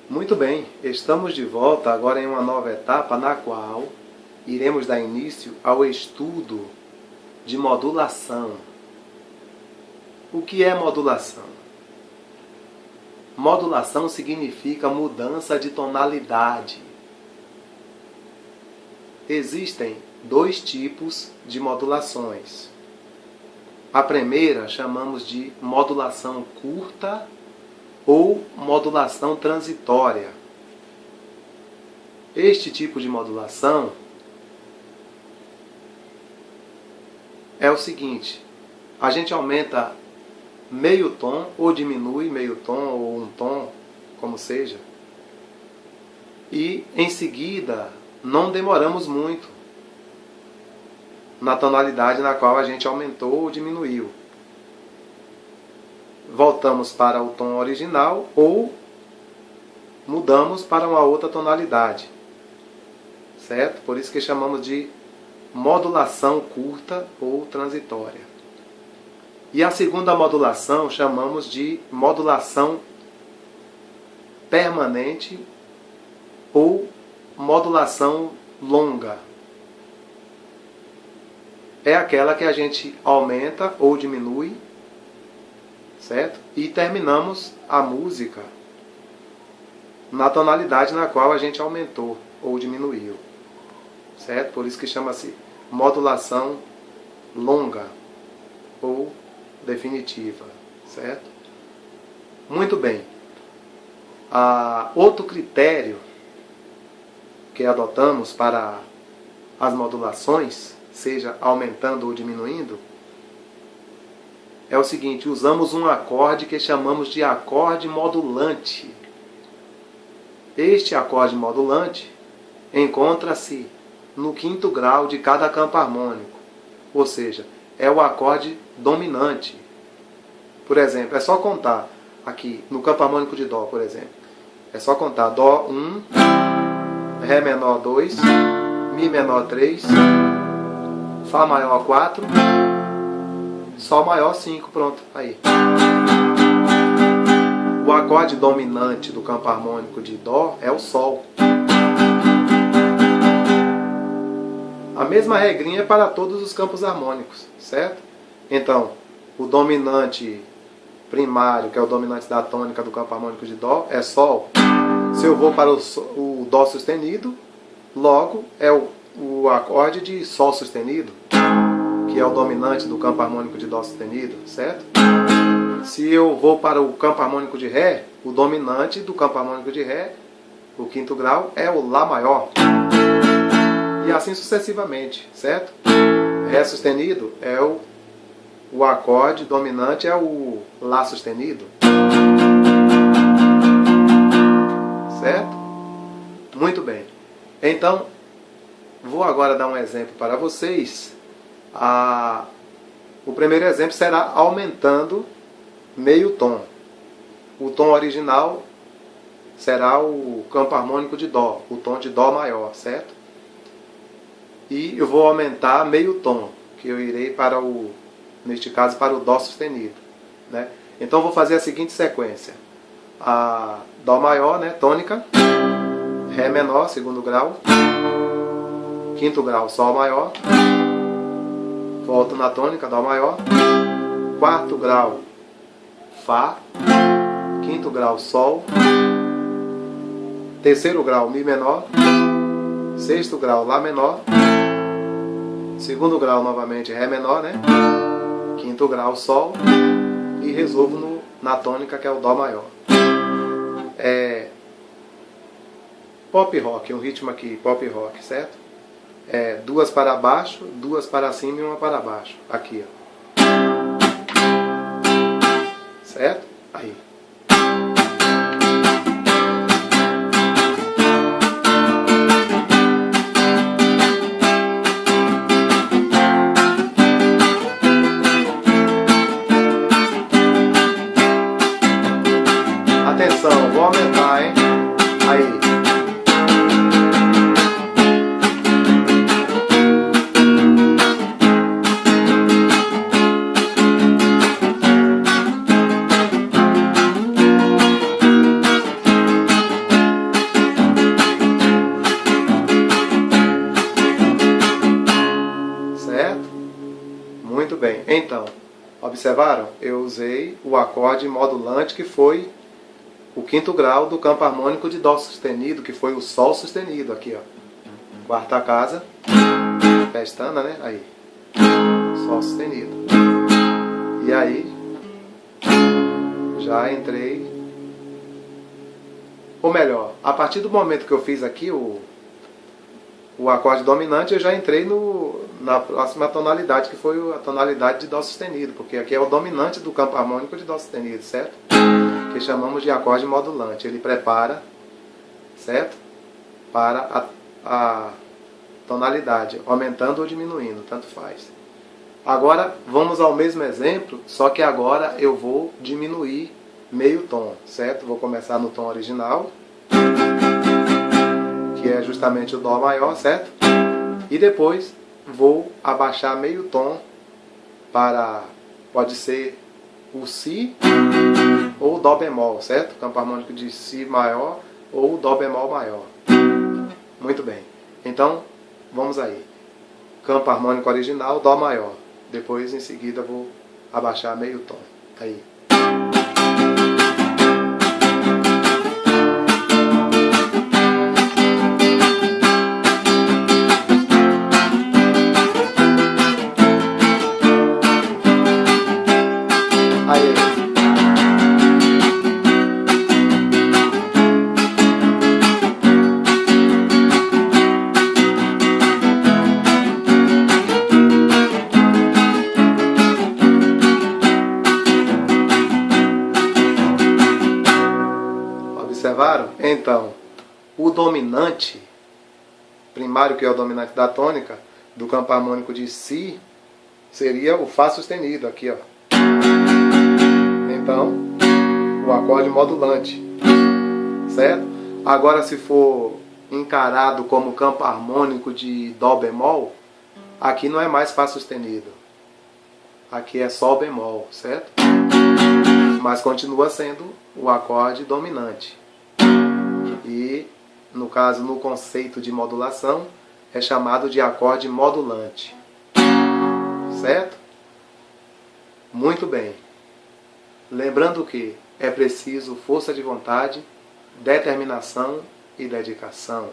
Muito bem, estamos de volta agora em uma nova etapa na qual iremos dar início ao estudo de modulação. O que é modulação? Modulação significa mudança de tonalidade. Existem dois tipos de modulações. A primeira chamamos de modulação curta ou modulação transitória. Este tipo de modulação é o seguinte: a gente aumenta meio tom ou diminui meio tom ou um tom, como seja, e em seguida não demoramos muito na tonalidade na qual a gente aumentou ou diminuiu. Voltamos para o tom original ou mudamos para uma outra tonalidade, certo? Por isso que chamamos de modulação curta ou transitória. E a segunda modulação chamamos de modulação permanente ou modulação longa. É aquela que a gente aumenta ou diminui, certo? E terminamos a música na tonalidade na qual a gente aumentou ou diminuiu, certo? Por isso que chama-se modulação longa ou definitiva, certo? Muito bem. Outro critério que adotamos para as modulações, seja aumentando ou diminuindo, é o seguinte: usamos um acorde que chamamos de acorde modulante. Este acorde modulante encontra-se no quinto grau de cada campo harmônico, ou seja, é o acorde dominante. Por exemplo, é só contar aqui no campo harmônico de Dó, por exemplo, é só contar Dó 1, Ré menor 2, Mi menor 3, Fá maior 4, Sol maior 5, pronto, aí. O acorde dominante do campo harmônico de Dó é o Sol. A mesma regrinha é para todos os campos harmônicos, certo? Então, o dominante primário, que é o dominante da tônica do campo harmônico de Dó, é Sol. Se eu vou para o Dó sustenido, logo é o acorde de Sol sustenido, que é o dominante do campo harmônico de Dó sustenido, certo? Se eu vou para o campo harmônico de Ré, o dominante do campo harmônico de Ré, o quinto grau, é o Lá maior. E assim sucessivamente, certo? Ré sustenido é o acorde dominante, é o Lá sustenido. Certo? Muito bem. Então, vou agora dar um exemplo para vocês. O primeiro exemplo será aumentando meio tom. O tom original será o campo harmônico de Dó, o tom de Dó maior, certo? E eu vou aumentar meio tom, que eu irei neste caso, para o Dó sustenido, né? Então vou fazer a seguinte sequência: Dó maior, né, tônica, Ré menor, segundo grau, quinto grau, Sol maior, volto na tônica, Dó maior, quarto grau, Fá, quinto grau, Sol, terceiro grau, Mi menor, sexto grau, Lá menor, segundo grau novamente Ré menor, né? Quinto grau Sol, e resolvo na tônica, que é o Dó maior. É pop rock, um ritmo aqui, pop rock, certo? Duas para baixo, duas para cima e uma para baixo, aqui, ó. Certo? Aí. Atenção, vou aumentar, hein? Aí. Observaram? Eu usei o acorde modulante que foi o quinto grau do campo harmônico de Dó sustenido, que foi o Sol sustenido, aqui ó. Quarta casa, pestana, né? Aí. Sol sustenido. E aí, já entrei. Ou melhor, a partir do momento que eu fiz aqui o acorde dominante, eu já entrei na próxima tonalidade, que foi a tonalidade de Dó sustenido, porque aqui é o dominante do campo harmônico de Dó sustenido, certo? Que chamamos de acorde modulante. Ele prepara, certo? Para a tonalidade, aumentando ou diminuindo, tanto faz. Agora vamos ao mesmo exemplo, só que agora eu vou diminuir meio tom, certo? Vou começar no tom original, que é justamente o Dó maior, certo? E depois vou abaixar meio tom para, pode ser o Si ou o Dó bemol, certo? Campo harmônico de Si maior ou Dó bemol maior. Muito bem. Então, vamos aí. Campo harmônico original, Dó maior. Depois, em seguida, vou abaixar meio tom. Aí. Observaram? Então, o dominante primário, que é o dominante da tônica, do campo harmônico de Si, seria o Fá sustenido, aqui ó. Então, o acorde modulante, certo? Agora, se for encarado como campo harmônico de Dó bemol, aqui não é mais Fá sustenido, aqui é Sol bemol, certo? Mas continua sendo o acorde dominante. E, no caso, no conceito de modulação, é chamado de acorde modulante. Certo? Muito bem. Lembrando que é preciso força de vontade, determinação e dedicação.